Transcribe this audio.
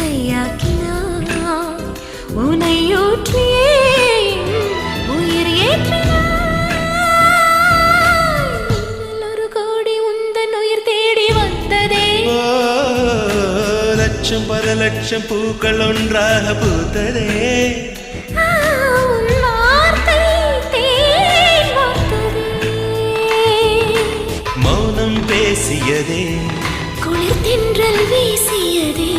இசையாக்கினாய் உனையூற்றியே உயிர் ஏற்றினாய் ஒரு கோடி உந்தன் உயிர் தேடி வந்ததே லட்சம் பல லட்சம் பூக்கள் ஒன்றாக பூத்ததே மௌனம் பேசியதே குளிர் தென்றல் வீசியதே